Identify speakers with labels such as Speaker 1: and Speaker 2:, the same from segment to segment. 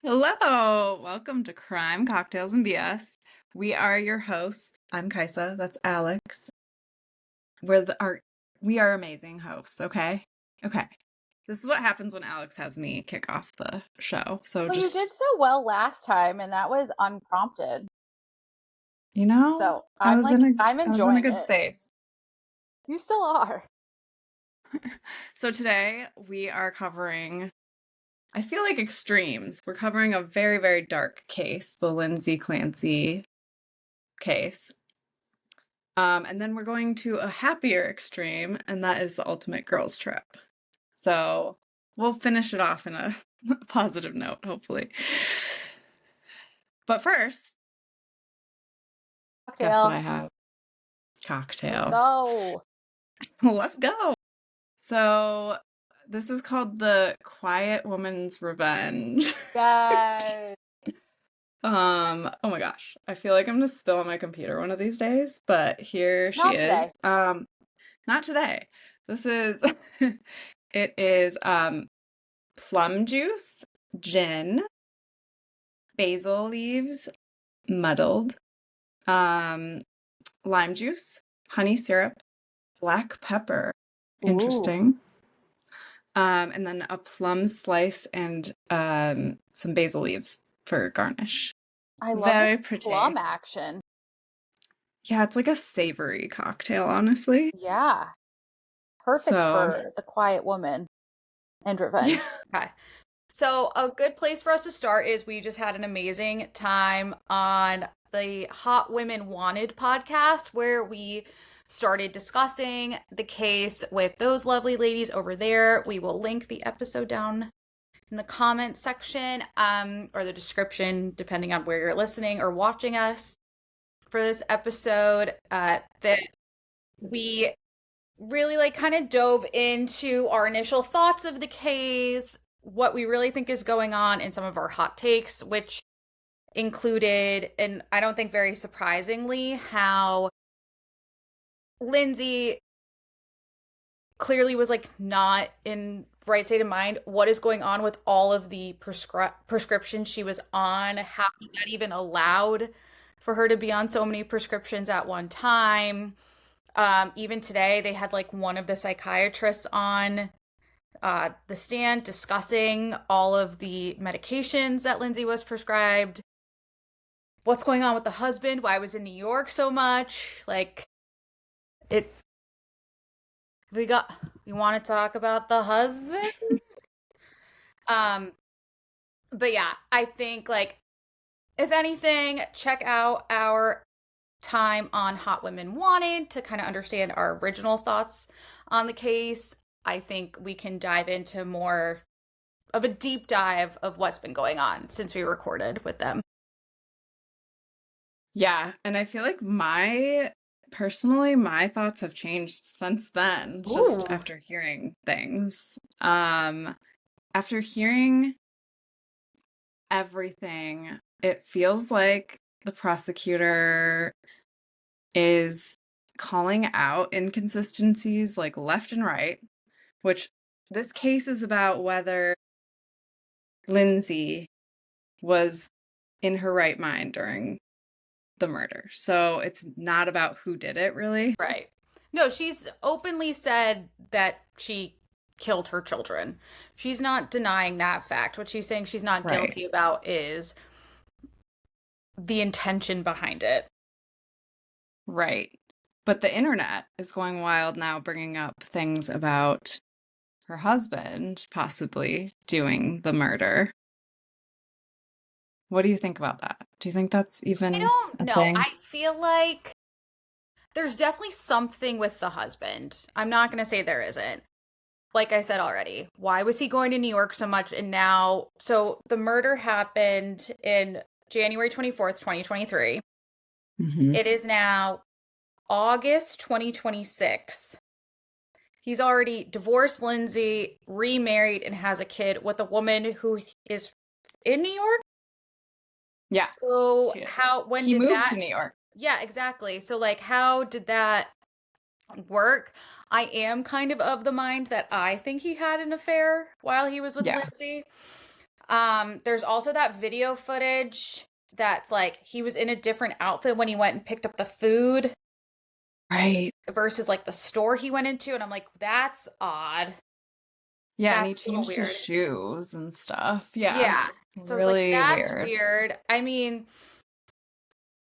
Speaker 1: Hello, welcome to Crime, Cocktails, and BS. We are your hosts. I'm Kaisa. That's Alex. We are amazing hosts. Okay, okay. This is what happens when Alex has me kick off the show. So
Speaker 2: Well, you
Speaker 1: just
Speaker 2: did so well last time, and that was unprompted.
Speaker 1: you know,
Speaker 2: So I'm I'm
Speaker 1: I was in a
Speaker 2: enjoying
Speaker 1: good
Speaker 2: it.
Speaker 1: space.
Speaker 2: You still are.
Speaker 1: So today we are covering. I feel like extremes. We're covering a very, very dark case, the Lindsay Clancy case. And then we're going to a happier extreme, and that is the ultimate girls' trip. So we'll finish it off in a positive note, hopefully. But first, guess what I
Speaker 2: Cocktail.
Speaker 1: have?
Speaker 2: Let's
Speaker 1: Cocktail.
Speaker 2: go.
Speaker 1: Let's go. So this is called the Quiet Woman's Revenge.
Speaker 2: Guys.
Speaker 1: Oh my gosh. I feel like I'm gonna spill on my computer one of these days, but here she
Speaker 2: Not
Speaker 1: is.
Speaker 2: today.
Speaker 1: Not today. This is it is plum juice, gin, basil leaves, muddled, um, lime juice, honey syrup, black pepper.
Speaker 2: Ooh,
Speaker 1: Interesting. And then a plum slice and some basil leaves for garnish.
Speaker 2: I love this
Speaker 1: Very pretty.
Speaker 2: plum action.
Speaker 1: Yeah, it's like a savory cocktail, honestly.
Speaker 2: Yeah. Perfect
Speaker 1: So,
Speaker 2: for the quiet woman and
Speaker 1: yeah.
Speaker 2: revenge. Okay. So, a good place for us to start is we just had an amazing time on the Hot Women Wanted podcast where we started discussing the case with those lovely ladies over there. We will link the episode down in the comments section or the description, depending on where you're listening or watching us for this episode. That we really kind of dove into our initial thoughts of the case, what we really think is going on, and some of our hot takes, which included, and I don't think very surprisingly, how Lindsay clearly was not in right state of mind. What is going on with all of the prescriptions she was on? How is that even allowed for her to be on so many prescriptions at one time? Even today, they had one of the psychiatrists on the stand discussing all of the medications that Lindsay was prescribed. What's going on with the husband? Why was in New York so much? It. We want to talk about the husband. Um, but yeah, I think if anything, check out our time on Hot Women Wanted to kind of understand our original thoughts on the case. I think we can dive into more of a deep dive of what's been going on since we recorded with them.
Speaker 1: Yeah, and I feel like personally, my thoughts have changed since then, just
Speaker 2: Ooh.
Speaker 1: after hearing things. After hearing everything, it feels like the prosecutor is calling out inconsistencies left and right, which this case is about whether Lindsay was in her right mind during the murder. So it's not about who did it, really.
Speaker 2: Right. No, she's openly said that she killed her children. She's not denying that fact. What she's saying she's not
Speaker 1: Right.
Speaker 2: guilty about is the intention behind it.
Speaker 1: Right. But the internet is going wild now, bringing up things about her husband possibly doing the murder. What do you think about that? Do you think that's
Speaker 2: I
Speaker 1: even
Speaker 2: don't
Speaker 1: a
Speaker 2: know.
Speaker 1: thing?
Speaker 2: I feel like there's definitely something with the husband. I'm not going to say there isn't. Like I said already, why was he going to New York so much? And now, so the murder happened in January 24th, 2023.
Speaker 1: Hmm.
Speaker 2: It is now August 2026. He's already divorced Lindsay, remarried, and has a kid with a woman who is in New York.
Speaker 1: Yeah,
Speaker 2: So,
Speaker 1: she is.
Speaker 2: when
Speaker 1: He
Speaker 2: did
Speaker 1: moved
Speaker 2: that?
Speaker 1: to New York.
Speaker 2: Yeah, exactly. So, how did that work? I am kind of the mind that I think he had an affair while he was with
Speaker 1: Yeah.
Speaker 2: Lindsay. There's also that video footage that's like he was in a different outfit when he went and picked up the food
Speaker 1: Right.
Speaker 2: versus like the store he went into, and I'm like, that's odd.
Speaker 1: Yeah, and he
Speaker 2: That's a little
Speaker 1: changed his
Speaker 2: weird.
Speaker 1: shoes and stuff. Yeah.
Speaker 2: Yeah. So I was like,
Speaker 1: Really
Speaker 2: that's
Speaker 1: weird.
Speaker 2: weird. I mean,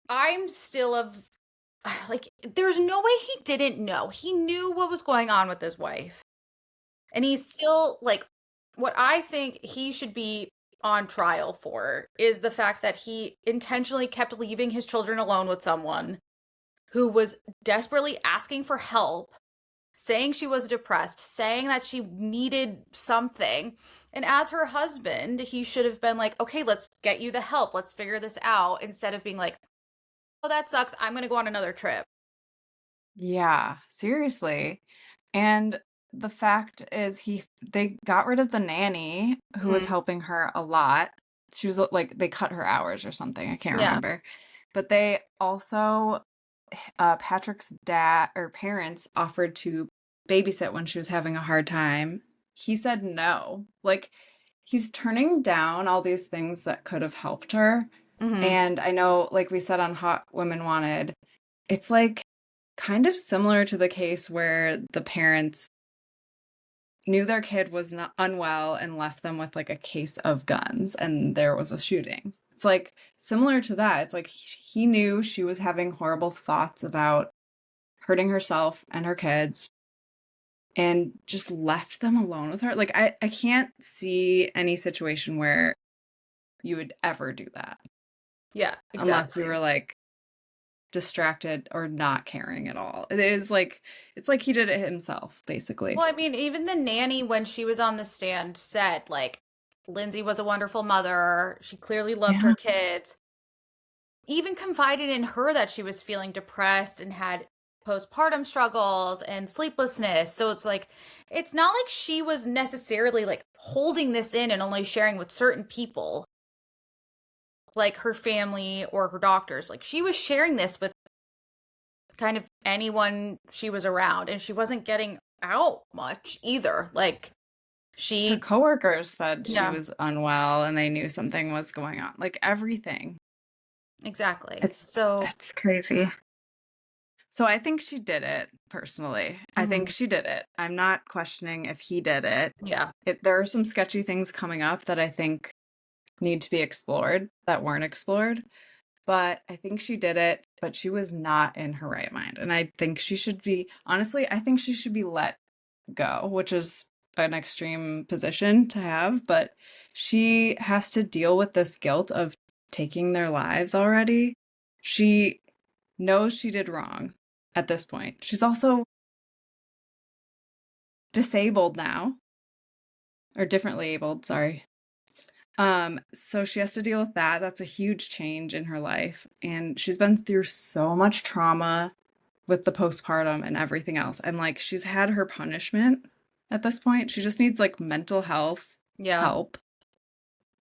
Speaker 2: I'm still of like, there's no way he didn't know. He knew what was going on with his wife. And he's still like, what I think he should be on trial for is the fact that he intentionally kept leaving his children alone with someone who was desperately asking for help, saying she was depressed, saying that she needed something. And as her husband, he should have been like, okay, let's get you the help. Let's figure this out. Instead of being like, oh, that sucks. I'm going to go on another trip.
Speaker 1: Yeah, seriously. And the fact is they got rid of the nanny who was
Speaker 2: Hmm.
Speaker 1: helping her a lot. She was like they cut her hours or something. I can't
Speaker 2: Yeah.
Speaker 1: remember. But they also Patrick's dad or parents offered to babysit when she was having a hard time. He said no. Like he's turning down all these things that could have helped her.
Speaker 2: Hmm.
Speaker 1: And I know, like we said on Hot Women Wanted, it's like kind of similar to the case where the parents knew their kid was not unwell and left them with like a case of guns and there was a shooting. It's like similar to that. It's like he knew she was having horrible thoughts about hurting herself and her kids and just left them alone with her. Like I can't see any situation where you would ever do that
Speaker 2: Yeah,
Speaker 1: unless you
Speaker 2: exactly.
Speaker 1: were like distracted or not caring at all. It is like it's like he did it himself, basically.
Speaker 2: Well, I mean, even the nanny, when she was on the stand, said, like, Lindsay was a wonderful mother. She clearly loved her
Speaker 1: Yeah.
Speaker 2: kids. Even confided in her that she was feeling depressed and had postpartum struggles and sleeplessness. So it's like, it's not like she was necessarily like holding this in and only sharing with certain people, like her family or her doctors. Like, she was sharing this with kind of anyone she was around, and she wasn't getting out much either. Like,
Speaker 1: Her
Speaker 2: she,
Speaker 1: coworkers said she
Speaker 2: yeah,
Speaker 1: was unwell and they knew something was going on. Like everything.
Speaker 2: exactly.
Speaker 1: It's
Speaker 2: So,
Speaker 1: it's crazy. So I think she did it personally. I think
Speaker 2: mhm,
Speaker 1: she did it. I'm not questioning if he did it.
Speaker 2: yeah,
Speaker 1: There are some sketchy things coming up that I think need to be explored that weren't explored, but I think she did it, but she was not in her right mind. And I think she should be, honestly, I think she should be let go, which is an extreme position to have, but she has to deal with this guilt of taking their lives already. She knows she did wrong at this point. She's also disabled now, or differently abled, sorry. So she has to deal with that. That's a huge change in her life. And she's been through so much trauma with the postpartum and everything else. And like she's had her punishment at this point. She just needs like mental health
Speaker 2: yeah,
Speaker 1: help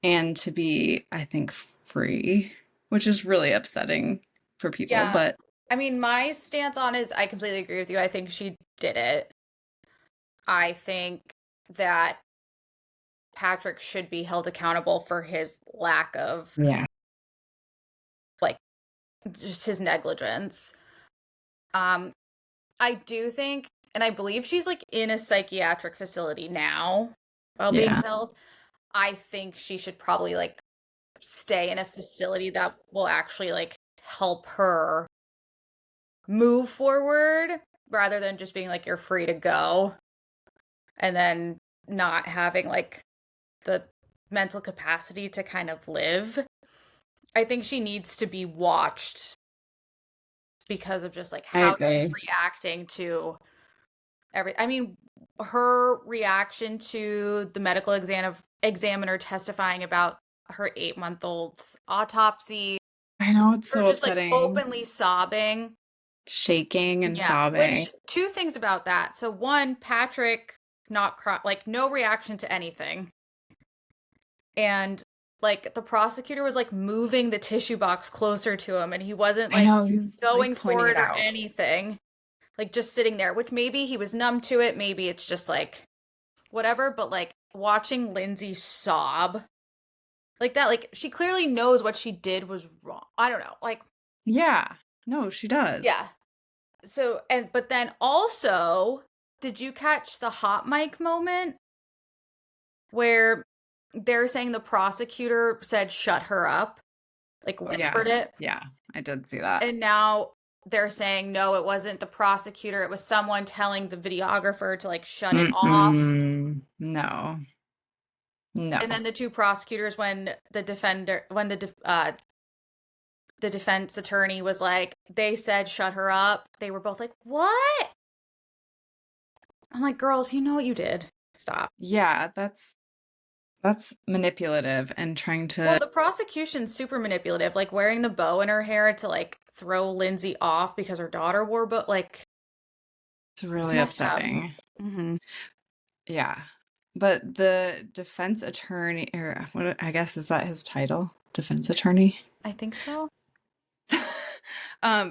Speaker 1: and to be, I think, free, which is really upsetting for people.
Speaker 2: yeah.
Speaker 1: But
Speaker 2: I mean, my stance on is I completely agree with you. I think she did it. I think that Patrick should be held accountable for his lack of,
Speaker 1: yeah,
Speaker 2: like, just his negligence. Um, I do think, and I believe she's like in a psychiatric facility now while being
Speaker 1: yeah,
Speaker 2: held. I think she should probably like stay in a facility that will actually like help her move forward rather than just being like you're free to go and then not having like the mental capacity to kind of live. I think she needs to be watched because of just like
Speaker 1: I
Speaker 2: how she's
Speaker 1: agree.
Speaker 2: reacting to I mean, her reaction to the medical examiner testifying about her 8-month-old's autopsy,
Speaker 1: I know it's
Speaker 2: her
Speaker 1: so
Speaker 2: just like
Speaker 1: upsetting,
Speaker 2: openly sobbing.
Speaker 1: shaking and
Speaker 2: Yeah,
Speaker 1: sobbing.
Speaker 2: which two things about that. So one, Patrick not cry, like no reaction to anything. And like the prosecutor was like moving the tissue box closer to him and he wasn't
Speaker 1: I
Speaker 2: like
Speaker 1: know he was like
Speaker 2: going
Speaker 1: pointing
Speaker 2: for
Speaker 1: it
Speaker 2: it or
Speaker 1: out.
Speaker 2: anything. Like just sitting there, which maybe he was numb to it, maybe it's just like whatever, but like watching Lindsay sob Like that, like she clearly knows what she did was wrong. I don't know. Like,
Speaker 1: Yeah. No, she does.
Speaker 2: yeah. So, and but then also, did you catch the hot mic moment where they're saying the prosecutor said shut her up, like
Speaker 1: Oh, yeah.
Speaker 2: whispered it,
Speaker 1: Yeah. I did see that.
Speaker 2: and now they're saying no, it wasn't the prosecutor, it was someone telling the videographer to like shut it off.
Speaker 1: Mm-mm. No.
Speaker 2: And
Speaker 1: No.
Speaker 2: then the two prosecutors, the defense attorney was like, they said shut her up. They were both like, what? I'm like, girls, you know what you did. Stop.
Speaker 1: Yeah, that's manipulative and trying
Speaker 2: Well,
Speaker 1: to
Speaker 2: the prosecution's super manipulative, like wearing the bow in her hair to like throw Lindsay off because her daughter wore bow. Like,
Speaker 1: it's
Speaker 2: it's
Speaker 1: really
Speaker 2: messed up.
Speaker 1: upsetting.
Speaker 2: Hmm.
Speaker 1: Yeah. But the defense attorney, or what I guess is that his title? Defense attorney?
Speaker 2: I think so.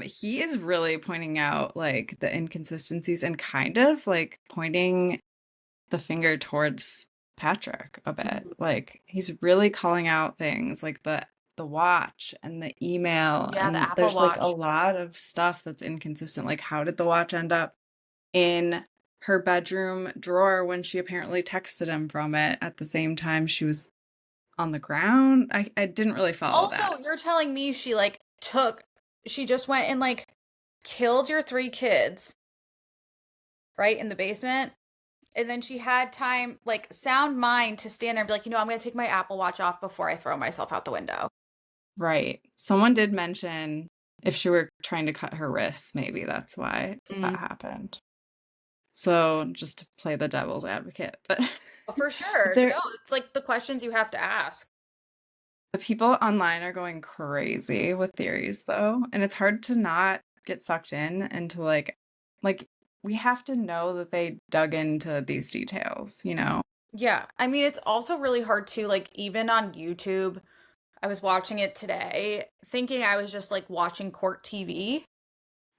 Speaker 1: He is really pointing out like the inconsistencies and kind of like pointing the finger towards Patrick a bit.
Speaker 2: Mhm.
Speaker 1: Like he's really calling out things like the watch and the email,
Speaker 2: Yeah, the
Speaker 1: and
Speaker 2: Apple
Speaker 1: there's like a
Speaker 2: Watch.
Speaker 1: lot of stuff that's inconsistent. Like how did the watch end up in her bedroom drawer when she apparently texted him from it at the same time she was on the ground? I didn't really follow
Speaker 2: Also,
Speaker 1: that.
Speaker 2: you're telling me she just went and like killed your three kids, right, in the basement. And then she had time, like sound mind, to stand there and be like, I'm going to take my Apple Watch off before I throw myself out the window.
Speaker 1: Right. Someone did mention if she were trying to cut her wrists, maybe that's why that
Speaker 2: Mm.
Speaker 1: happened. So just to play the devil's advocate, but
Speaker 2: For
Speaker 1: but
Speaker 2: sure.
Speaker 1: there
Speaker 2: No, it's like the questions you have to ask.
Speaker 1: the people online are going crazy with theories though, and it's hard to not get sucked in and to like we have to know that they dug into these details, you know?
Speaker 2: Yeah. I mean, it's also really hard to, like, even on YouTube, I was watching it today, thinking I was just like watching court TV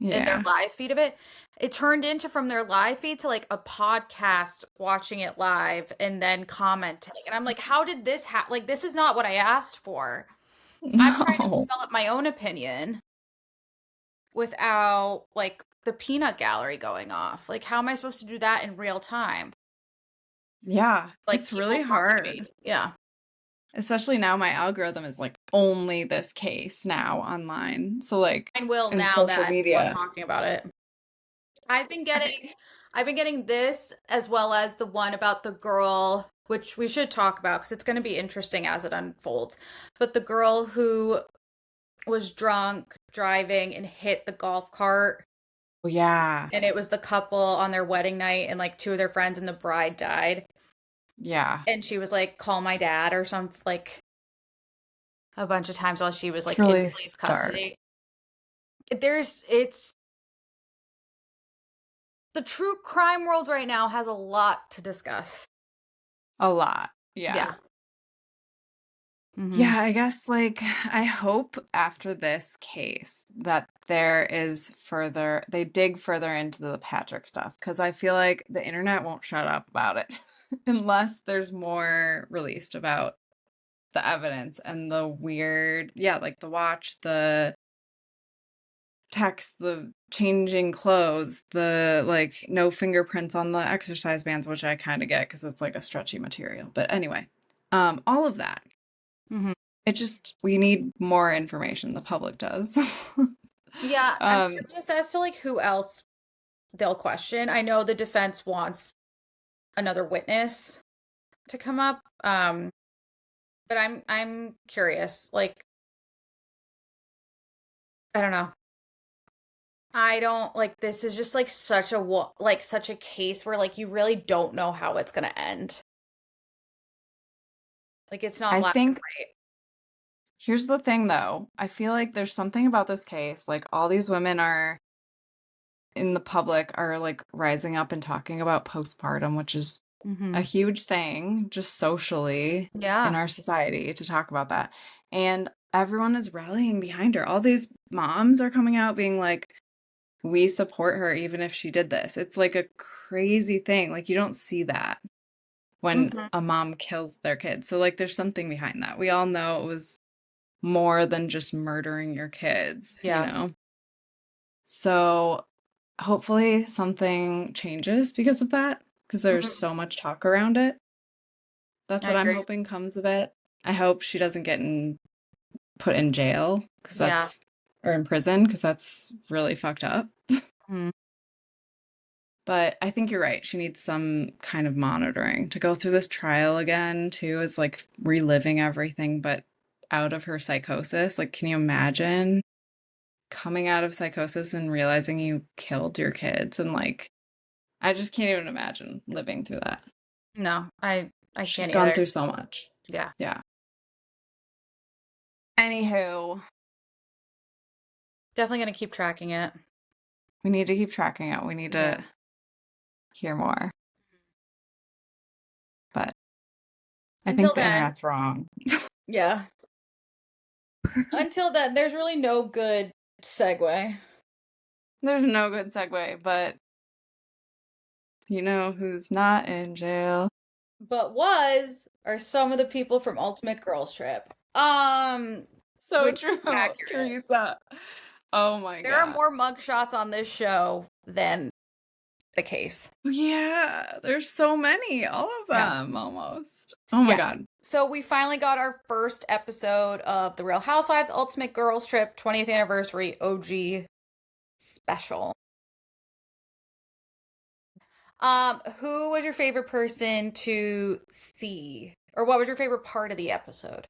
Speaker 2: in their
Speaker 1: Yeah.
Speaker 2: live feed of it. It turned into from their live feed to like a podcast watching it live and then commenting. And I'm like, how did this happen? Like, this is not what I asked for. I'm trying to
Speaker 1: No.
Speaker 2: develop my own opinion without like the peanut gallery going off. Like, how am I supposed to do that in real time?
Speaker 1: Yeah,
Speaker 2: Like,
Speaker 1: it's
Speaker 2: people
Speaker 1: really
Speaker 2: talking to
Speaker 1: hard.
Speaker 2: me. Yeah.
Speaker 1: Especially now my algorithm is like only this case now online. So like
Speaker 2: And will
Speaker 1: in
Speaker 2: now
Speaker 1: social
Speaker 2: that we're
Speaker 1: media.
Speaker 2: talking about it. I've been getting
Speaker 1: I,
Speaker 2: I've been getting this as well as the one about the girl, which we should talk about because it's going to be interesting as it unfolds. But the girl who was drunk driving and hit the golf cart,
Speaker 1: oh yeah.
Speaker 2: and it was the couple on their wedding night, and like two of their friends, and the bride died.
Speaker 1: Yeah.
Speaker 2: And she was like, call my dad or something, like a bunch of times while she was
Speaker 1: It's
Speaker 2: like in
Speaker 1: really
Speaker 2: police
Speaker 1: dark.
Speaker 2: custody. It's the true crime world right now has a lot to discuss.
Speaker 1: A lot. Yeah.
Speaker 2: Yeah. Hmm.
Speaker 1: Yeah, I guess like I hope after this case that there is further, they dig further into the Patrick stuff because I feel like the internet won't shut up about it unless there's more released about the evidence and the weird, yeah, like the watch, the text, the changing clothes, the like no fingerprints on the exercise bands, which I kind of get because it's like a stretchy material. But anyway, all of that.
Speaker 2: Hmm.
Speaker 1: It just we need more information. The public does.
Speaker 2: Yeah, I'm
Speaker 1: um,
Speaker 2: curious as to like who else they'll question. I know the defense wants another witness to come up. But I'm curious. Like, I don't know. I don't like this is just like such a case where like you really don't know how it's gonna end. Like it's not
Speaker 1: I
Speaker 2: black and
Speaker 1: think
Speaker 2: white.
Speaker 1: here's the thing though. I feel like there's something about this case. Like all these women are in the public are like rising up and talking about postpartum, which is a
Speaker 2: Hmm.
Speaker 1: huge thing just socially in
Speaker 2: Yeah.
Speaker 1: our society to talk about that. And everyone is rallying behind her. All these moms are coming out being like, we support her even if she did this. It's like a crazy thing. Like you don't see that. when
Speaker 2: Hmm.
Speaker 1: a mom kills their kid. So like there's something behind that. We all know it was more than just murdering your kids, you
Speaker 2: Yeah.
Speaker 1: know? So hopefully something changes because of that, because there's
Speaker 2: Hmm.
Speaker 1: so much talk around it. That's
Speaker 2: I
Speaker 1: what I'm
Speaker 2: agree.
Speaker 1: hoping comes of it. I hope she doesn't put in jail because
Speaker 2: Yeah.
Speaker 1: that's or in prison because that's really fucked up.
Speaker 2: Mm.
Speaker 1: But I think you're right. She needs some kind of monitoring to go through this trial again, too, is like reliving everything, but out of her psychosis. Like, can you imagine coming out of psychosis and realizing you killed your kids? And like, I just can't even imagine living through that.
Speaker 2: No, I
Speaker 1: She's
Speaker 2: can't
Speaker 1: gone
Speaker 2: either.
Speaker 1: through so much.
Speaker 2: Yeah.
Speaker 1: Yeah. Anywho,
Speaker 2: Definitely gonna keep tracking it.
Speaker 1: we need to keep tracking it. We need
Speaker 2: Yeah.
Speaker 1: to hear more. But I
Speaker 2: Until
Speaker 1: think the
Speaker 2: then,
Speaker 1: internet's wrong.
Speaker 2: yeah. Until then, there's really no good segue.
Speaker 1: There's no good segue, but you know who's not in jail?
Speaker 2: But are some of the people from Ultimate Girls Trip.
Speaker 1: So
Speaker 2: Which
Speaker 1: true,
Speaker 2: is accurate.
Speaker 1: Teresa. Oh my
Speaker 2: There are
Speaker 1: God.
Speaker 2: more mugshots on this show than the case.
Speaker 1: Yeah, there's so many, all of
Speaker 2: Yeah.
Speaker 1: them almost. Oh my
Speaker 2: Yes.
Speaker 1: God.
Speaker 2: So we finally got our first episode of The Real Housewives Ultimate Girls Trip 20th Anniversary OG special. Who was your favorite person to see? Or what was your favorite part of the episode?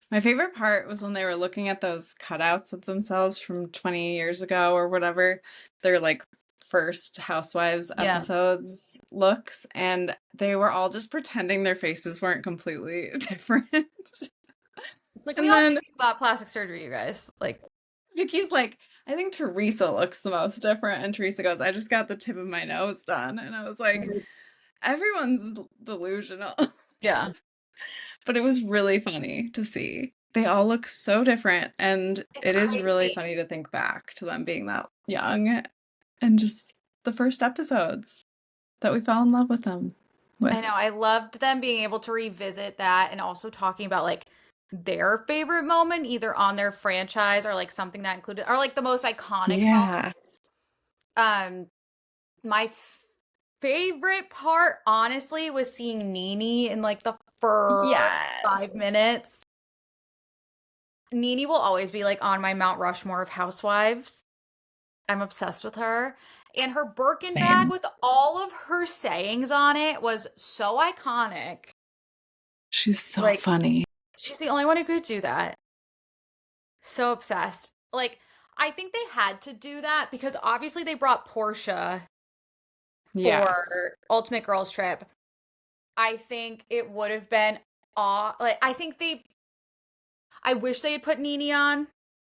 Speaker 1: My favorite part was when they were looking at those cutouts of themselves from 20 years ago or whatever, their like first Housewives
Speaker 2: Yeah.
Speaker 1: episodes looks, and they were all just pretending their faces weren't completely different.
Speaker 2: It's like we
Speaker 1: And
Speaker 2: all
Speaker 1: then
Speaker 2: think you got plastic surgery, you guys. Like,
Speaker 1: Vicky's like, I think Teresa looks the most different. And Teresa goes, I just got the tip of my nose done. And I was like, everyone's delusional.
Speaker 2: yeah.
Speaker 1: But it was really funny to see. They all look so different. And
Speaker 2: It's
Speaker 1: it is really
Speaker 2: crazy.
Speaker 1: funny to think back to them being that young and just the first episodes that we fell in love with them
Speaker 2: I know.
Speaker 1: with.
Speaker 2: I loved them being able to revisit that and also talking about like their favorite moment, either on their franchise or like something that included, or like the most iconic
Speaker 1: Yeah.
Speaker 2: moments. Um, my favorite part, honestly, was seeing Nene in like the first
Speaker 1: Yes.
Speaker 2: 5 minutes. Nene will always be like on my Mount Rushmore of housewives. I'm obsessed with her. And her Birkin bag
Speaker 1: Same.
Speaker 2: with all of her sayings on it was so iconic.
Speaker 1: She's so
Speaker 2: Like,
Speaker 1: funny.
Speaker 2: she's the only one who could do that. So obsessed. Like, I think they had to do that because obviously they brought Portia
Speaker 1: Yeah.
Speaker 2: for Ultimate Girls Trip. I think it would have been like I wish they had put Nene on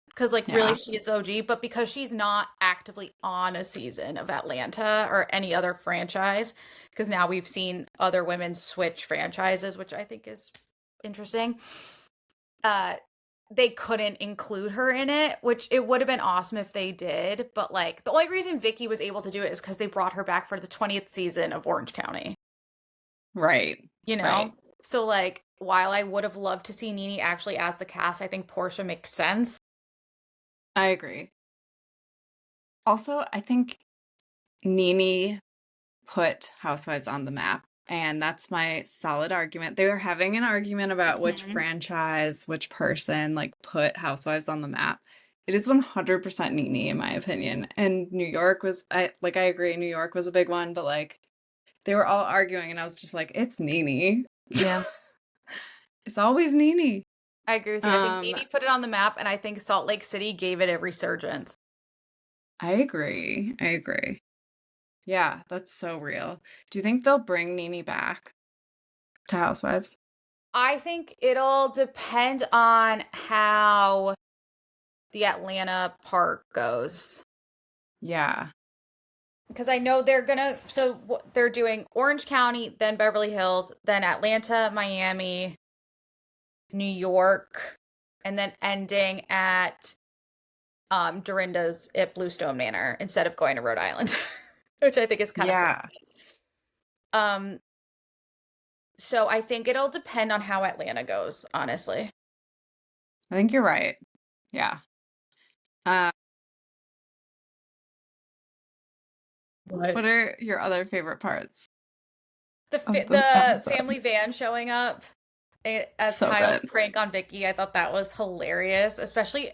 Speaker 2: because like really
Speaker 1: Yeah.
Speaker 2: she is OG, but because she's not actively on a season of Atlanta or any other franchise, because now we've seen other women switch franchises, which I think is interesting. Uh they couldn't include her in it, which it would have been awesome if they did, but like the only reason Vicki was able to do it is because they brought her back for the 20th season of Orange County.
Speaker 1: Right.
Speaker 2: You
Speaker 1: Right.
Speaker 2: know? So like while I would have loved to see Nene actually as the cast, I think Portia makes sense.
Speaker 1: I agree. Also, I think Nene put Housewives on the map, and that's my solid argument. They were having an argument about which
Speaker 2: Mhm.
Speaker 1: franchise, which person, like put Housewives on the map. It is 100% Nene, in my opinion. And New York was, I agree, New York was a big one, but like they were all arguing, and I was just like, it's Nene.
Speaker 2: Yeah.
Speaker 1: It's always Nene.
Speaker 2: I agree with you. I think
Speaker 1: Um,
Speaker 2: Nene put it on the map, and I think Salt Lake City gave it a resurgence.
Speaker 1: I agree. I agree. Yeah, that's so real. Do you think they'll bring Nene back to Housewives?
Speaker 2: I think it'll depend on how the Atlanta part goes.
Speaker 1: Yeah.
Speaker 2: Because I know they're gonna, so they're doing Orange County, then Beverly Hills, then Atlanta, Miami, New York, and then ending at Dorinda's at Bluestone Manor instead of going to Rhode Island, which I think is kind of
Speaker 1: Yeah.
Speaker 2: funny. So I think it'll depend on how Atlanta goes, honestly.
Speaker 1: I think you're right. Yeah. Uh,
Speaker 2: What?
Speaker 1: what are your other favorite parts of the
Speaker 2: The
Speaker 1: episode?
Speaker 2: family van showing up as
Speaker 1: So
Speaker 2: Kyle's
Speaker 1: good.
Speaker 2: prank on Vicky, I thought that was hilarious, especially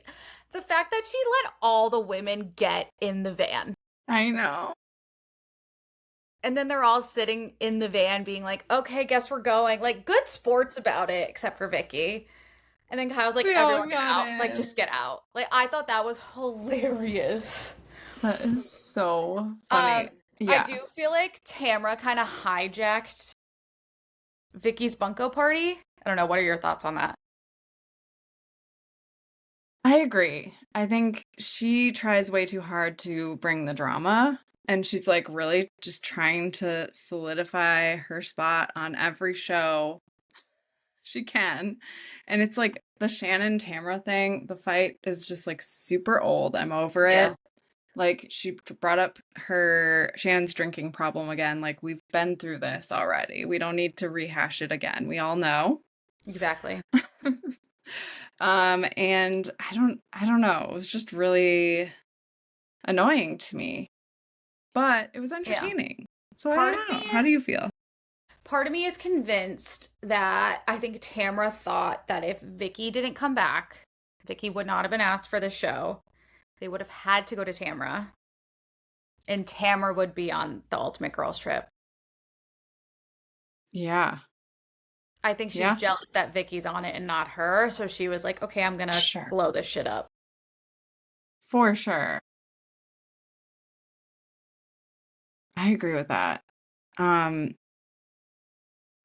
Speaker 2: the fact that she let all the women get in the van.
Speaker 1: I know.
Speaker 2: And then they're all sitting in the van being like, okay, guess we're going. Like, good sports about it, except for Vicky. And then Kyle's like,
Speaker 1: We all
Speaker 2: everyone get
Speaker 1: got
Speaker 2: out. Like,
Speaker 1: it.
Speaker 2: just get out. Like, I thought that was hilarious.
Speaker 1: That is so
Speaker 2: Um,
Speaker 1: funny.
Speaker 2: I
Speaker 1: Yeah,
Speaker 2: do feel like Tamra kind of hijacked Vicky's bunco party. I don't know. What are your thoughts on that?
Speaker 1: I agree. I think she tries way too hard to bring the drama, and she's like really just trying to solidify her spot on every show she can. And it's like the Shannon Tamra thing, the fight is just like super old. I'm over
Speaker 2: Yeah,
Speaker 1: it. Like she brought up her Shannon's drinking problem again. Like we've been through this already. We don't need to rehash it again. We all know.
Speaker 2: exactly.
Speaker 1: And I don't know. It was just really annoying to me, but it was
Speaker 2: Yeah.
Speaker 1: entertaining. So I
Speaker 2: Part
Speaker 1: don't
Speaker 2: of me
Speaker 1: know. How do you
Speaker 2: is
Speaker 1: feel?
Speaker 2: part of me is convinced that I think Tamra thought that if Vicky didn't come back, Vicky would not have been asked for the show. They would have had to go to Tamra, and Tamra would be on the Ultimate Girls Trip.
Speaker 1: Yeah.
Speaker 2: I think she's
Speaker 1: Yeah.
Speaker 2: jealous that Vicky's on it and not her, so she was like, "Okay, I'm gonna
Speaker 1: Sure.
Speaker 2: blow this shit up."
Speaker 1: For sure. I agree with that. Um,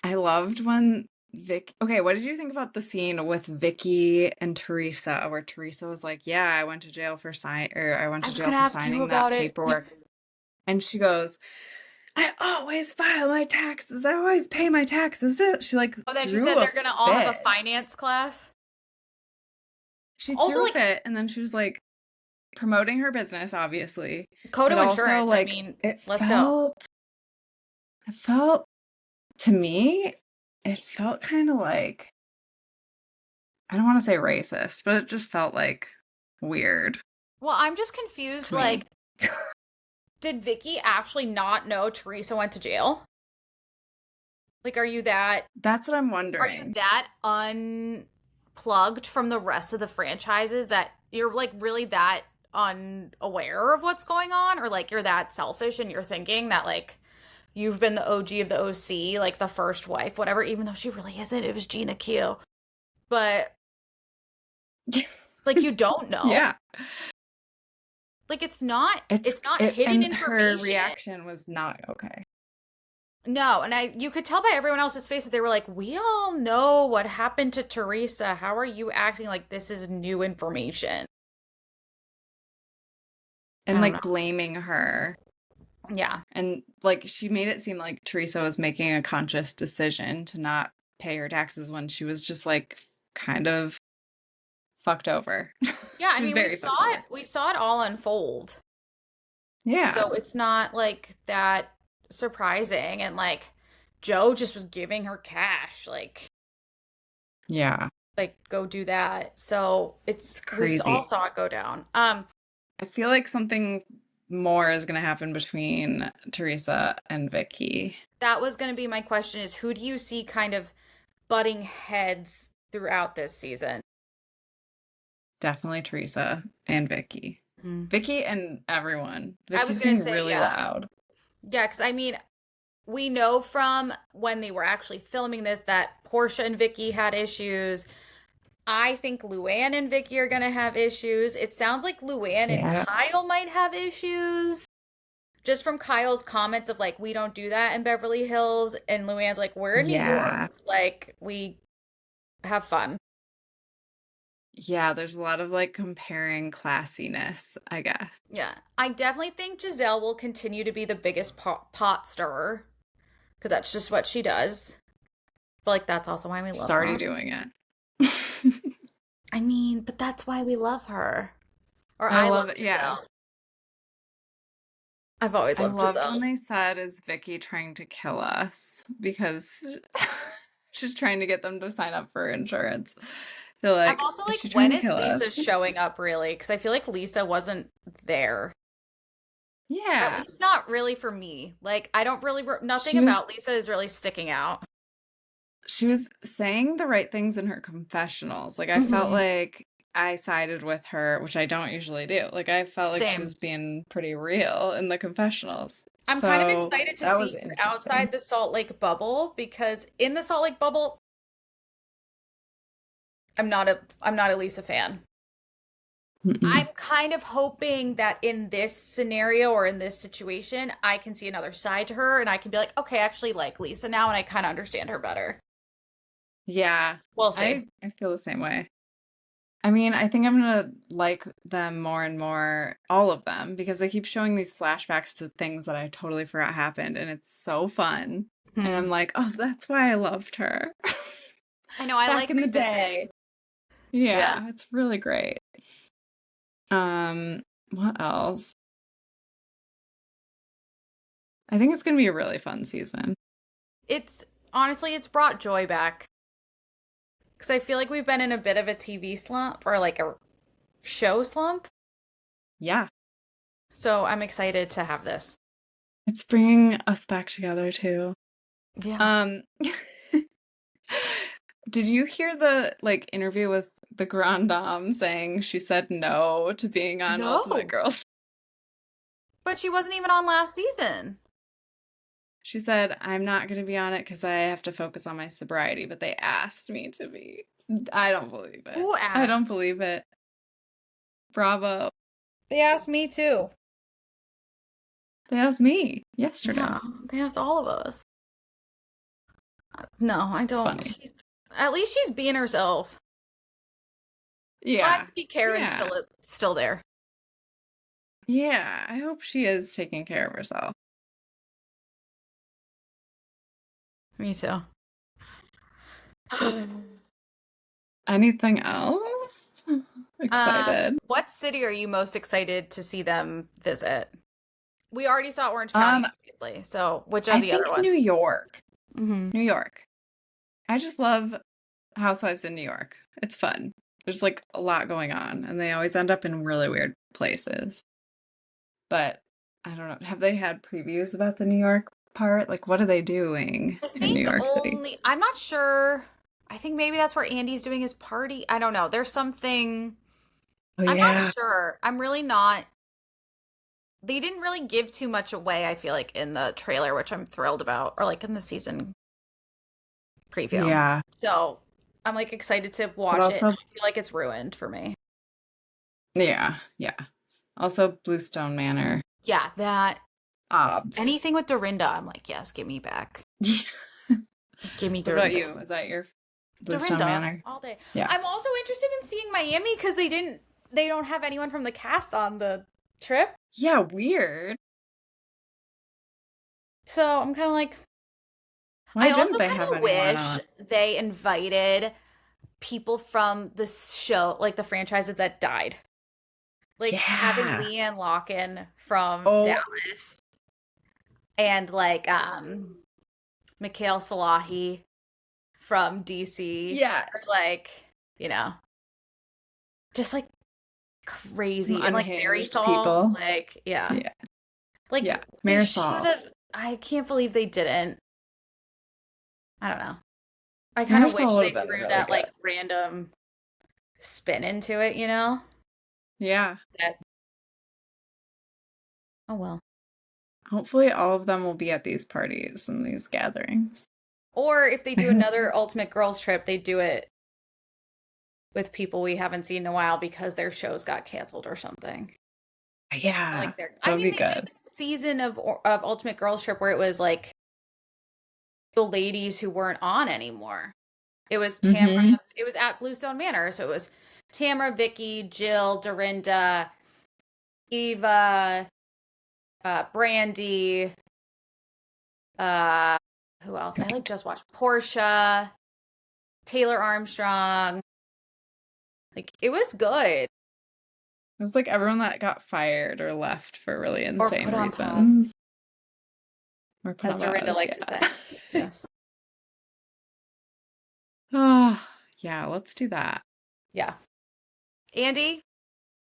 Speaker 1: I loved when Vic. Okay, what did you think about the scene with Vicky and Teresa, where Teresa was like, "Yeah, I went to jail for I went
Speaker 2: I
Speaker 1: to
Speaker 2: was
Speaker 1: jail
Speaker 2: gonna
Speaker 1: for
Speaker 2: ask you
Speaker 1: signing that
Speaker 2: about it.
Speaker 1: paperwork," and she goes, "I always file my taxes. I always pay my taxes." She like
Speaker 2: Oh, then she
Speaker 1: threw
Speaker 2: said
Speaker 1: a
Speaker 2: they're gonna all have a
Speaker 1: fit.
Speaker 2: finance class.
Speaker 1: She
Speaker 2: Also,
Speaker 1: threw a
Speaker 2: like
Speaker 1: fit, and then she was like promoting her business, obviously, but
Speaker 2: Kodo
Speaker 1: also
Speaker 2: Insurance. I
Speaker 1: like
Speaker 2: mean, let's go.
Speaker 1: it felt to me, it felt kind of like I don't want to say racist, but it just felt like weird
Speaker 2: Well, I'm just confused.
Speaker 1: to me.
Speaker 2: Like, did Vicky actually not know Teresa went to jail? Like,
Speaker 1: That's what I'm
Speaker 2: are you
Speaker 1: wondering.
Speaker 2: that unplugged from the rest of the franchises that you're like really that unaware of what's going on? Or like you're that selfish and you're thinking that like you've been the OG of the OC, like the first wife, whatever, even though she really isn't. It was Gina Q. But like you don't know.
Speaker 1: Yeah.
Speaker 2: Like it's not
Speaker 1: It
Speaker 2: hidden
Speaker 1: and her
Speaker 2: information.
Speaker 1: reaction was not okay.
Speaker 2: No, and I you could tell by everyone else's faces they were like, "We all know what happened to Teresa. How are you acting like this is new information?" I
Speaker 1: And
Speaker 2: don't know.
Speaker 1: like blaming her.
Speaker 2: Yeah.
Speaker 1: And like she made it seem like Teresa was making a conscious decision to not pay her taxes when she was just like kind of fucked over.
Speaker 2: Yeah, I
Speaker 1: She was
Speaker 2: mean,
Speaker 1: very fucked over.
Speaker 2: we saw it all unfold.
Speaker 1: Yeah.
Speaker 2: So it's not like that surprising and like Joe just was giving her cash
Speaker 1: Yeah.
Speaker 2: like go do that. So it's
Speaker 1: It's
Speaker 2: we all
Speaker 1: crazy.
Speaker 2: saw it go down.
Speaker 1: I feel like something more is going to happen between Teresa and Vicky.
Speaker 2: That was going to be my question is who do you see kind of butting heads throughout this season?
Speaker 1: Definitely Teresa and Vicky.
Speaker 2: Mm.
Speaker 1: Vicky and everyone.
Speaker 2: I was
Speaker 1: Vicky's
Speaker 2: going to
Speaker 1: being
Speaker 2: say,
Speaker 1: really
Speaker 2: yeah.
Speaker 1: loud.
Speaker 2: Yeah, because I mean, we know from when they were actually filming this that Portia and Vicky had issues. I think Luann and Vicky are going to have issues. It sounds like Luann and
Speaker 1: Yeah.
Speaker 2: Kyle might have issues. Just from Kyle's comments of like, we don't do that in Beverly Hills. And Luann's like, we're in New
Speaker 1: Yeah.
Speaker 2: York. Like, we have fun.
Speaker 1: Yeah, there's a lot of like comparing classiness, I guess.
Speaker 2: Yeah. I definitely think Giselle will continue to be the biggest pot stirrer because that's just what she does. But like, that's also why we
Speaker 1: She's
Speaker 2: love
Speaker 1: already
Speaker 2: her.
Speaker 1: doing it.
Speaker 2: I mean, but that's why we love her. Or
Speaker 1: I
Speaker 2: I
Speaker 1: love
Speaker 2: love
Speaker 1: it. Yeah.
Speaker 2: Giselle. I've always
Speaker 1: I
Speaker 2: loved
Speaker 1: loved when
Speaker 2: Giselle.
Speaker 1: they said, "Is Vicky trying to kill us?" Because she's trying to get them to sign up for insurance. They're
Speaker 2: I'm
Speaker 1: like,
Speaker 2: also
Speaker 1: "Is
Speaker 2: like,
Speaker 1: she trying
Speaker 2: when
Speaker 1: to
Speaker 2: is
Speaker 1: kill us?"
Speaker 2: Lisa showing up really? Because I feel like Lisa wasn't there. Or at
Speaker 1: Yeah.
Speaker 2: least not really for me. Like, I don't really, nothing
Speaker 1: She was
Speaker 2: about Lisa is really sticking out.
Speaker 1: she was saying the right things in her confessionals. Like I felt
Speaker 2: Hmm.
Speaker 1: like I sided with her, which I don't usually do. Like I felt like she
Speaker 2: Same.
Speaker 1: was being pretty real in the confessionals.
Speaker 2: I'm kind of
Speaker 1: So
Speaker 2: excited to
Speaker 1: that
Speaker 2: see
Speaker 1: was
Speaker 2: her
Speaker 1: interesting.
Speaker 2: outside the Salt Lake bubble because in the Salt Lake bubble, I'm not a Lisa fan. I'm
Speaker 1: Mm-mm.
Speaker 2: kind of hoping that in this scenario or in this situation, I can see another side to her and I can be like, okay, I actually like Lisa now and I kind of understand her better.
Speaker 1: Yeah,
Speaker 2: We'll see.
Speaker 1: I feel the same way. I mean, I think I'm gonna like them more and more, all of them, because they keep showing these flashbacks to things that I totally forgot happened, and it's so fun. And
Speaker 2: Hmm.
Speaker 1: I'm like, oh, that's why I loved her
Speaker 2: I know I
Speaker 1: back
Speaker 2: like
Speaker 1: in the
Speaker 2: revisiting.
Speaker 1: day.
Speaker 2: Yeah.
Speaker 1: Yeah, it's really great. Um, what else? I think it's gonna be a really fun season.
Speaker 2: It's honestly, it's brought joy back because I feel like we've been in a bit of a TV slump or like a show slump.
Speaker 1: Yeah,
Speaker 2: So I'm excited to have this.
Speaker 1: it's bringing us back together too.
Speaker 2: Yeah.
Speaker 1: Um, did you hear the like interview with the Grand Dame saying she said no to being on Ultimate
Speaker 2: No.
Speaker 1: Girls?
Speaker 2: But she wasn't even on last season.
Speaker 1: She said, I'm not going to be on it because I have to focus on my sobriety, but they asked me to be. I don't believe it.
Speaker 2: Who
Speaker 1: I don't
Speaker 2: asked?
Speaker 1: believe it. Bravo.
Speaker 2: They asked me too.
Speaker 1: They asked me yesterday.
Speaker 2: Yeah, they asked all of us. No, I
Speaker 1: It's
Speaker 2: don't.
Speaker 1: funny.
Speaker 2: At least she's being herself. Glad
Speaker 1: Yeah.
Speaker 2: to see Karen's
Speaker 1: Yeah.
Speaker 2: still there.
Speaker 1: Yeah. I hope she is taking care of herself.
Speaker 2: Me too.
Speaker 1: Anything else? Excited.
Speaker 2: What city are you most excited to see them visit? We already saw Orange County,
Speaker 1: Um,
Speaker 2: obviously. So, which are
Speaker 1: I
Speaker 2: the other
Speaker 1: think New
Speaker 2: ones?
Speaker 1: York.
Speaker 2: Hmm.
Speaker 1: New York. I just love Housewives in New York. It's fun. There's like a lot going on, and they always end up in really weird places. But I don't know. Have they had previews about the New York part? Like, what are they doing
Speaker 2: I
Speaker 1: in New
Speaker 2: think
Speaker 1: York City?
Speaker 2: only, I'm not sure. I think maybe that's where Andy's doing his party. I don't know. There's something,
Speaker 1: Oh,
Speaker 2: I'm not
Speaker 1: yeah.
Speaker 2: sure. I'm really not. They didn't really give too much away, I feel like, in the trailer, which I'm thrilled about, or like in the season preview.
Speaker 1: Yeah.
Speaker 2: So I'm like excited to
Speaker 1: But
Speaker 2: watch it.
Speaker 1: also,
Speaker 2: I feel like it's ruined for me.
Speaker 1: yeah. Yeah. Also, Bluestone Manor.
Speaker 2: Yeah, that
Speaker 1: Obs.
Speaker 2: anything with Dorinda, I'm like, yes, give me back. Give me
Speaker 1: What about
Speaker 2: Dorinda.
Speaker 1: you? Is that your Bluestone
Speaker 2: Dorinda
Speaker 1: Manor?
Speaker 2: all day.
Speaker 1: Yeah.
Speaker 2: I'm also interested in seeing Miami because they don't have anyone from the cast on the trip.
Speaker 1: Yeah, weird.
Speaker 2: So I'm kind of like, I
Speaker 1: Why didn't
Speaker 2: also
Speaker 1: they
Speaker 2: kind
Speaker 1: have
Speaker 2: of
Speaker 1: anyone
Speaker 2: wish
Speaker 1: on?
Speaker 2: they invited people from the show, like the franchises that died. Like having
Speaker 1: Yeah.
Speaker 2: Leanne Locken from
Speaker 1: Oh,
Speaker 2: Dallas and like Mikhail Salahi from DC.
Speaker 1: yeah.
Speaker 2: Or like, you know, just like
Speaker 1: Some
Speaker 2: crazy. And like
Speaker 1: unhinged
Speaker 2: Marisol,
Speaker 1: people.
Speaker 2: like, yeah.
Speaker 1: Yeah.
Speaker 2: Like
Speaker 1: Yeah.
Speaker 2: they should
Speaker 1: Marisol.
Speaker 2: have. I can't believe they didn't. I don't know. I kind of
Speaker 1: Marisol
Speaker 2: wish
Speaker 1: would
Speaker 2: they
Speaker 1: have been
Speaker 2: threw
Speaker 1: really
Speaker 2: that
Speaker 1: good.
Speaker 2: like random spin into it, you know?
Speaker 1: Yeah.
Speaker 2: That, oh well.
Speaker 1: Hopefully, all of them will be at these parties and these gatherings.
Speaker 2: Or if they
Speaker 1: I
Speaker 2: do
Speaker 1: hope.
Speaker 2: another Ultimate Girls trip, they do it with people we haven't seen in a while because their shows got canceled or something.
Speaker 1: Yeah,
Speaker 2: Like their,
Speaker 1: that
Speaker 2: I
Speaker 1: would
Speaker 2: mean,
Speaker 1: be
Speaker 2: they did
Speaker 1: good.
Speaker 2: this season of Ultimate Girls Trip where it was like the ladies who weren't on anymore. It was
Speaker 1: Mm-hmm.
Speaker 2: Tamra. It was at Bluestone Manor, so it was Tamra, Vicky, Jill, Dorinda, Eva, Brandy. Uh, who else? I like just watched Portia, Taylor Armstrong. Like it was good.
Speaker 1: It was like everyone that got fired or left for really
Speaker 2: Or
Speaker 1: insane
Speaker 2: put on pause,
Speaker 1: reasons. Or put
Speaker 2: as
Speaker 1: on
Speaker 2: Dorinda
Speaker 1: pause,
Speaker 2: liked to say.
Speaker 1: yeah.
Speaker 2: Yes.
Speaker 1: Oh, yeah, let's do that.
Speaker 2: Yeah. Andy,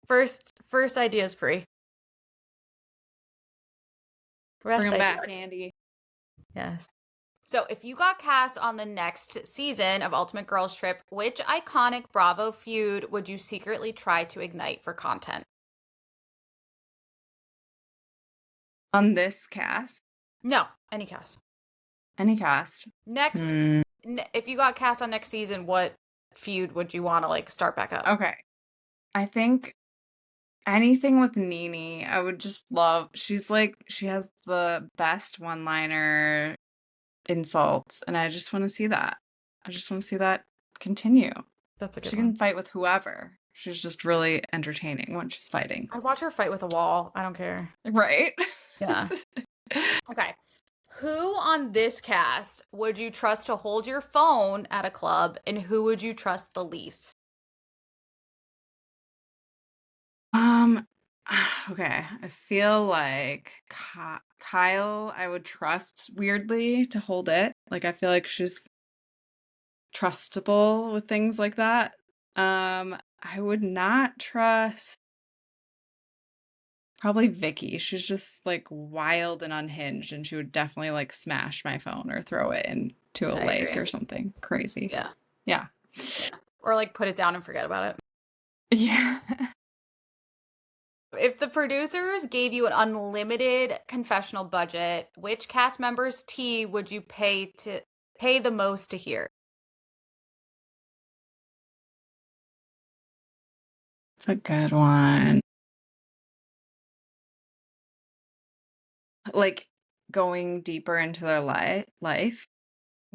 Speaker 2: first idea is free.
Speaker 1: Bring
Speaker 2: Rest
Speaker 1: them
Speaker 2: I
Speaker 1: back,
Speaker 2: charge.
Speaker 1: Andy.
Speaker 2: Yes. So, if you got cast on the next season of Ultimate Girls Trip, which iconic Bravo feud would you secretly try to ignite for content?
Speaker 1: On this cast,
Speaker 2: No, any cast.
Speaker 1: any cast.
Speaker 2: Next,
Speaker 1: Hmm.
Speaker 2: if you got cast on next season, what feud would you want to like start back up?
Speaker 1: Okay. I think anything with Nene, I would just love. She's like, she has the best one-liner insults, and I just want to see that. I just want to see that continue.
Speaker 2: That's a good
Speaker 1: She
Speaker 2: one.
Speaker 1: can fight with whoever. She's just really entertaining when she's fighting.
Speaker 2: I'd watch her fight with a wall. I don't care.
Speaker 1: Right?
Speaker 2: Yeah. Okay. Who on this cast would you trust to hold your phone at a club, and who would you trust the least?
Speaker 1: Um, okay. I feel like Kyle, I would trust weirdly to hold it. Like, I feel like she's trustable with things like that. I would not trust probably Vicky. She's just like wild and unhinged, and she would definitely like smash my phone or throw it into a
Speaker 2: I
Speaker 1: lake
Speaker 2: agree.
Speaker 1: or something crazy.
Speaker 2: Yeah.
Speaker 1: Yeah.
Speaker 2: Yeah. Or like put it down and forget about it.
Speaker 1: Yeah.
Speaker 2: If the producers gave you an unlimited confessional budget, which cast member's tea would you pay the most to hear?
Speaker 1: It's a good one. Like going deeper into their life,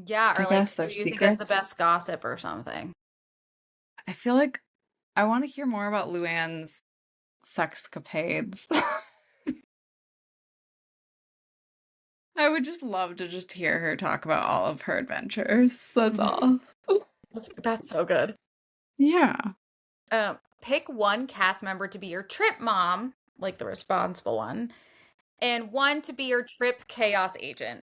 Speaker 2: Yeah,
Speaker 1: I
Speaker 2: or like
Speaker 1: guess
Speaker 2: who
Speaker 1: their
Speaker 2: do you think has the
Speaker 1: secrets.
Speaker 2: best gossip or something?
Speaker 1: I feel like I want to hear more about Luann's sexcapades. I would just love to just hear her talk about all of her adventures. That's
Speaker 2: Mhm.
Speaker 1: all.
Speaker 2: That's so good.
Speaker 1: Yeah.
Speaker 2: Pick one cast member to be your trip mom, like the responsible one, and one to be your trip chaos agent.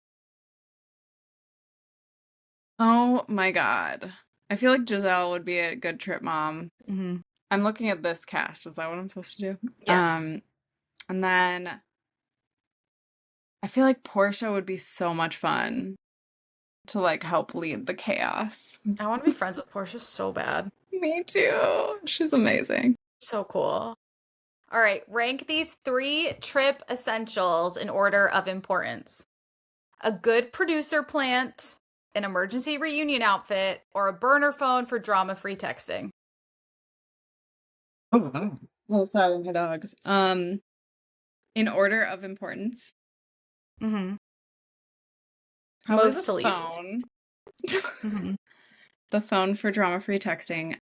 Speaker 1: Oh my God. I feel like Giselle would be a good trip mom.
Speaker 2: Mm-hmm.
Speaker 1: I'm looking at this cast. Is that what I'm supposed to do?
Speaker 2: Yes.
Speaker 1: And then I feel like Portia would be so much fun to like help lead the chaos.
Speaker 2: I want to be friends with Portia so bad.
Speaker 1: Me too. She's amazing.
Speaker 2: So cool. All right, rank these 3 trip essentials in order of importance: a good producer plant, an emergency reunion outfit, or a burner phone for drama-free texting.
Speaker 1: Oh, wow. Oh, sorry, my dogs. In order of importance,
Speaker 2: Mm-hmm.
Speaker 1: probably the
Speaker 2: Most to least.
Speaker 1: phone.
Speaker 2: Mm-hmm.
Speaker 1: The phone for drama-free texting.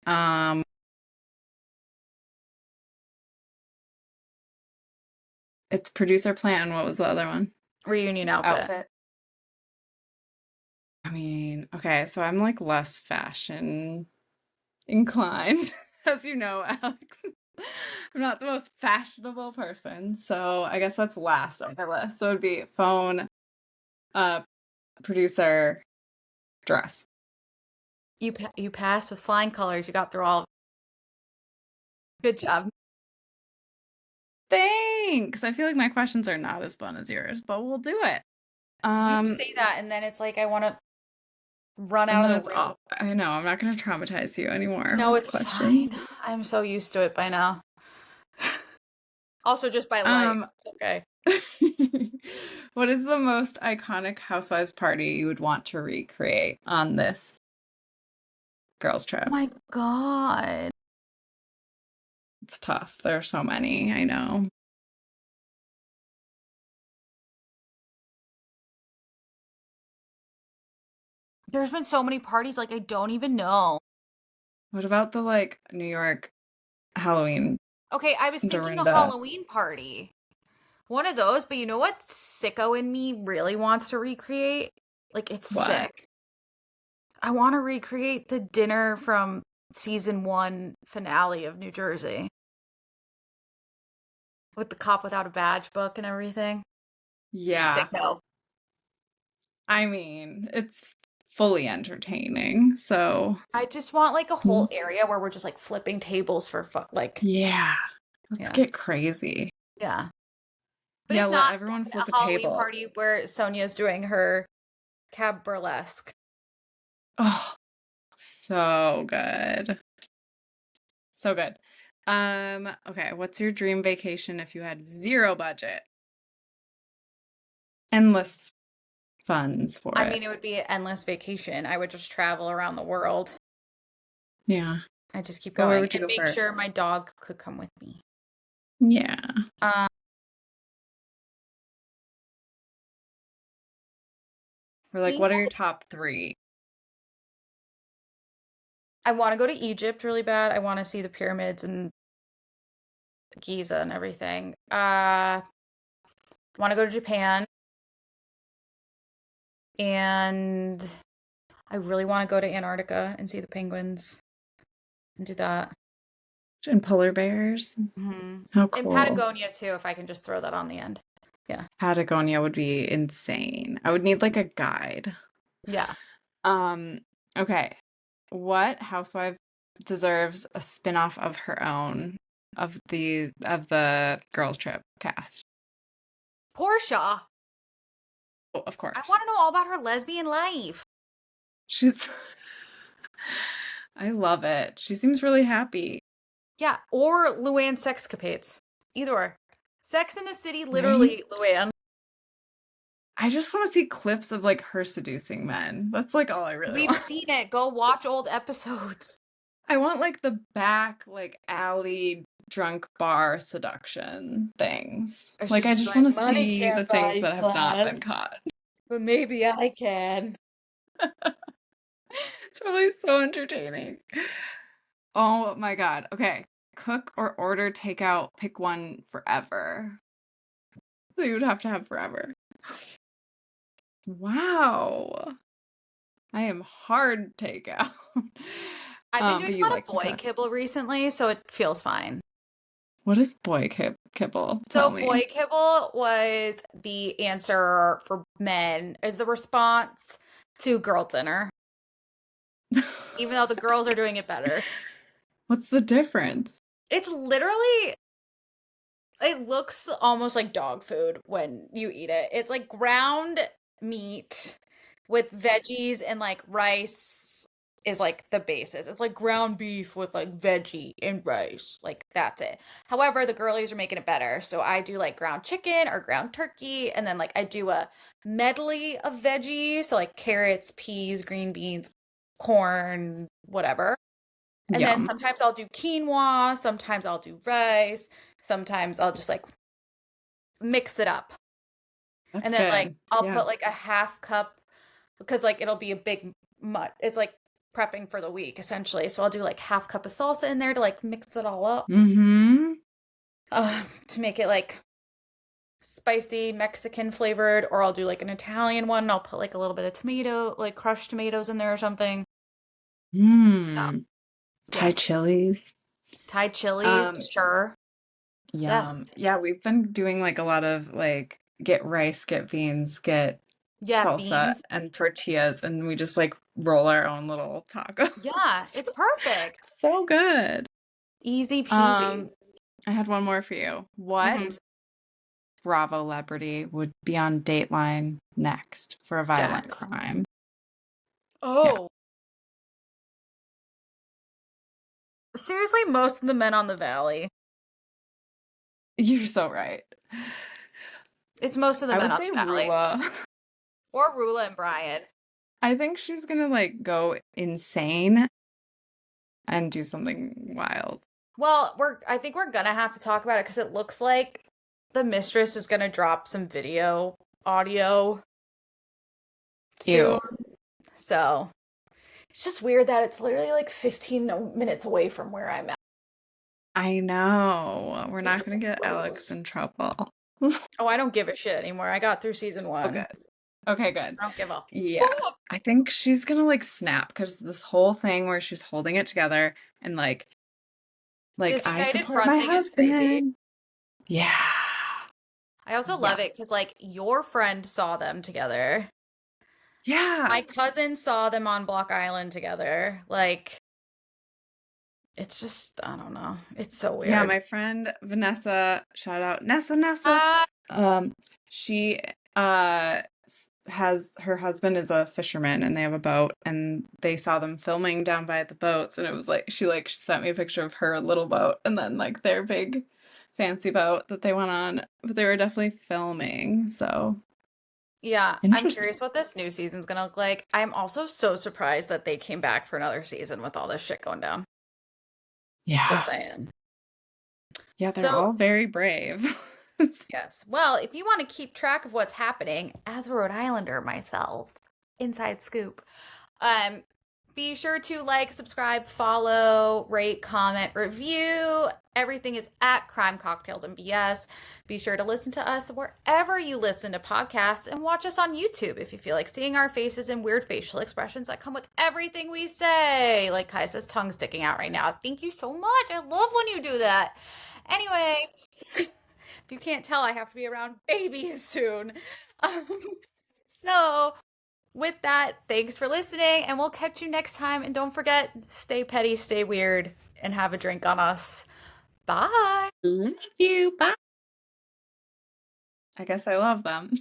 Speaker 1: It's producer plant, and what was the other one?
Speaker 2: Reunion outfit.
Speaker 1: Outfit. I mean, okay, so I'm like less fashion inclined, as you know, Alex. I'm not the most fashionable person, so I guess that's last on my list. So it'd be phone, uh, producer, dress.
Speaker 2: You passed with flying colors. You got through all. Good job.
Speaker 1: Thanks. I feel like my questions are not as fun as yours, but we'll do it.
Speaker 2: You
Speaker 1: Um,
Speaker 2: say that, and then it's like I want to run
Speaker 1: and
Speaker 2: out
Speaker 1: then
Speaker 2: of
Speaker 1: it's
Speaker 2: the room.
Speaker 1: all, I know, I'm not going to traumatize you anymore
Speaker 2: No,
Speaker 1: with
Speaker 2: it's
Speaker 1: questions.
Speaker 2: fine. I'm so used to it by now. Also, just by life.
Speaker 1: Um,
Speaker 2: Okay.
Speaker 1: what is the most iconic Housewives party you would want to recreate on this girls'
Speaker 2: Oh
Speaker 1: trip?
Speaker 2: my God.
Speaker 1: It's tough. There are so many, I know.
Speaker 2: There's been so many parties, like I don't even know.
Speaker 1: What about the like New York Halloween
Speaker 2: Okay, I was thinking a
Speaker 1: Dorinda?
Speaker 2: Halloween party. One of those, but you know what sicko in me really wants to recreate? Like it's
Speaker 1: What?
Speaker 2: sick. I want to recreate the dinner from season 1 finale of New Jersey. with the cop without a badge book and everything.
Speaker 1: Yeah.
Speaker 2: Sicko.
Speaker 1: I mean, it's fully entertaining. So,
Speaker 2: I just want like a
Speaker 1: mm,
Speaker 2: whole area where we're just like flipping tables for fun. Like,
Speaker 1: yeah. Let's
Speaker 2: yeah,
Speaker 1: get crazy.
Speaker 2: yeah. But
Speaker 1: Yeah,
Speaker 2: if
Speaker 1: let
Speaker 2: not,
Speaker 1: everyone
Speaker 2: then
Speaker 1: flip
Speaker 2: a
Speaker 1: a
Speaker 2: Halloween
Speaker 1: table.
Speaker 2: party where Sonia's doing her cab burlesque.
Speaker 1: Oh, so good. So good. Okay, what's your dream vacation if you had zero budget? Endless funds for
Speaker 2: I
Speaker 1: it.
Speaker 2: mean, it would be an endless vacation. I would just travel around the world.
Speaker 1: Yeah.
Speaker 2: I just keep
Speaker 1: Well, where
Speaker 2: going
Speaker 1: would you
Speaker 2: and
Speaker 1: go
Speaker 2: make sure
Speaker 1: first?
Speaker 2: my dog could come with me.
Speaker 1: Yeah.
Speaker 2: Um,
Speaker 1: We're like,
Speaker 2: think
Speaker 1: what are your top three?
Speaker 2: I want to go to Egypt really bad. I want to see the pyramids and Giza and everything. Want to go to Japan, and I really want to go to Antarctica and see the penguins and do that.
Speaker 1: And polar bears?
Speaker 2: Hmm.
Speaker 1: How
Speaker 2: And
Speaker 1: cool.
Speaker 2: Patagonia too, if I can just throw that on the end. Yeah.
Speaker 1: Patagonia would be insane. I would need like a guide.
Speaker 2: Yeah.
Speaker 1: Um, okay. What housewife deserves a spin-off of her own of the girls trip cast?
Speaker 2: Portia,
Speaker 1: Oh, of
Speaker 2: I
Speaker 1: course.
Speaker 2: want to know all about her lesbian life.
Speaker 1: She's I love it. She seems really happy,
Speaker 2: Yeah, or Luann's sexcapades. Either or. Sex in the City,
Speaker 1: right?
Speaker 2: literally Luann.
Speaker 1: I just want to see clips of like her seducing men. That's like all I really
Speaker 2: We've
Speaker 1: want.
Speaker 2: seen it. Go watch old episodes.
Speaker 1: I want like the back like alley drunk bar seduction things.
Speaker 2: And
Speaker 1: Like
Speaker 2: she's
Speaker 1: I
Speaker 2: just
Speaker 1: just want
Speaker 2: going,
Speaker 1: to
Speaker 2: money
Speaker 1: see the
Speaker 2: can't buy
Speaker 1: things
Speaker 2: you
Speaker 1: that have not been
Speaker 2: class,
Speaker 1: caught.
Speaker 2: but maybe I can.
Speaker 1: It's probably so entertaining. Oh my God. Okay. Cook or order takeout, pick one forever. So you would have to have forever. Wow. I am hard takeout.
Speaker 2: I've been doing
Speaker 1: But
Speaker 2: a
Speaker 1: you
Speaker 2: lot of
Speaker 1: like to
Speaker 2: boy
Speaker 1: cook.
Speaker 2: kibble recently, so it feels fine.
Speaker 1: What is boy kibble? Tell
Speaker 2: So
Speaker 1: me.
Speaker 2: boy kibble was the answer for men, is the response to girl dinner, even though the girls are doing it better.
Speaker 1: What's the difference?
Speaker 2: It's literally, it looks almost like dog food when you eat it. It's like ground meat with veggies and like rice is like the basis. It's like ground beef with like veggie and rice. Like that's it. However, the girlies are making it better. So I do like ground chicken or ground turkey and then like I do a medley of veggies, so like carrots, peas, green beans, corn, whatever. And then
Speaker 1: Yum.
Speaker 2: sometimes I'll do quinoa, sometimes I'll do rice, sometimes I'll just like mix it up.
Speaker 1: That's
Speaker 2: And then like
Speaker 1: good.
Speaker 2: I'll
Speaker 1: Yeah.
Speaker 2: put like a half cup because like it'll be a big mutt. It's like prepping for the week essentially. So I'll do like half cup of salsa in there to like mix it all up.
Speaker 1: Mm-hmm.
Speaker 2: To make it like spicy Mexican flavored, or I'll do like an Italian one. And I'll put like a little bit of tomato, like crushed tomatoes in there or something. So
Speaker 1: Mmm. Thai
Speaker 2: yes.
Speaker 1: chilies.
Speaker 2: Thai chilies,
Speaker 1: Um,
Speaker 2: sure.
Speaker 1: Yum.
Speaker 2: Yes.
Speaker 1: Yeah, we've been doing like a lot of like get rice, get beans, get
Speaker 2: Yeah,
Speaker 1: salsa
Speaker 2: beans.
Speaker 1: and tortillas, and we just like roll our own little tacos.
Speaker 2: Yeah, it's perfect.
Speaker 1: So good.
Speaker 2: Easy peasy.
Speaker 1: Um, I had one more for you.
Speaker 2: Hmm.
Speaker 1: What Bravo celebrity would be on Dateline next for a violent
Speaker 2: Jax.
Speaker 1: crime? Yeah,
Speaker 2: Oh, seriously, most of the men on the valley.
Speaker 1: you're so right.
Speaker 2: It's most of the
Speaker 1: I
Speaker 2: men
Speaker 1: would
Speaker 2: on
Speaker 1: say
Speaker 2: the valley.
Speaker 1: Rula.
Speaker 2: Or Rula and Brian.
Speaker 1: I think she's gonna like go insane and do something wild.
Speaker 2: Well, I think we're gonna have to talk about it because it looks like the mistress is gonna drop some video audio soon.
Speaker 1: Ew.
Speaker 2: So it's just weird that it's literally like 15 minutes away from where I'm at.
Speaker 1: I know. We're
Speaker 2: It's
Speaker 1: not
Speaker 2: so
Speaker 1: gonna get Alex
Speaker 2: gross.
Speaker 1: in trouble.
Speaker 2: Oh, I don't give a shit anymore. I got through season
Speaker 1: Oh,
Speaker 2: one.
Speaker 1: good. Okay, good.
Speaker 2: I don't give a
Speaker 1: Yeah.
Speaker 2: fuck.
Speaker 1: I think she's gonna like snap because this whole thing where she's holding it together and like
Speaker 2: This
Speaker 1: I
Speaker 2: United
Speaker 1: support
Speaker 2: Front
Speaker 1: my
Speaker 2: thing is crazy.
Speaker 1: husband. Yeah.
Speaker 2: I also
Speaker 1: Yeah.
Speaker 2: love it because, like, your friend saw them together.
Speaker 1: Yeah.
Speaker 2: My cousin saw them on Block Island together. Like, it's just, I don't know. It's so
Speaker 1: Yeah,
Speaker 2: weird.
Speaker 1: my friend Vanessa, shout out Nessa.
Speaker 2: Ah,
Speaker 1: Um, she has her husband is a fisherman and they have a boat and they saw them filming down by the boats and it was like she like sent me a picture of her little boat and then like their big fancy boat that they went on, but they were definitely filming, so
Speaker 2: yeah, I'm
Speaker 1: interesting.
Speaker 2: curious what this new season's gonna look like. I'm also so surprised that they came back for another season with all this shit going down. Just
Speaker 1: Yeah.
Speaker 2: saying.
Speaker 1: Yeah, they're
Speaker 2: So,
Speaker 1: all very brave.
Speaker 2: yes. Well, if you want to keep track of what's happening, as a Rhode Islander myself, inside scoop, um, be sure to like, subscribe, follow, rate, comment, review. Everything is at Crime Cocktails and BS. Be sure to listen to us wherever you listen to podcasts and watch us on YouTube if you feel like seeing our faces and weird facial expressions that come with everything we say. Like Kai says, tongue sticking out right now. Thank you so much. I love when you do that. Anyway, if you can't tell, I have to be around babies soon. Um, so, with that, thanks for listening, and we'll catch you next time. And don't forget, stay petty, stay weird, and have a drink on us. Bye.
Speaker 1: Love you. Bye. I guess I love them.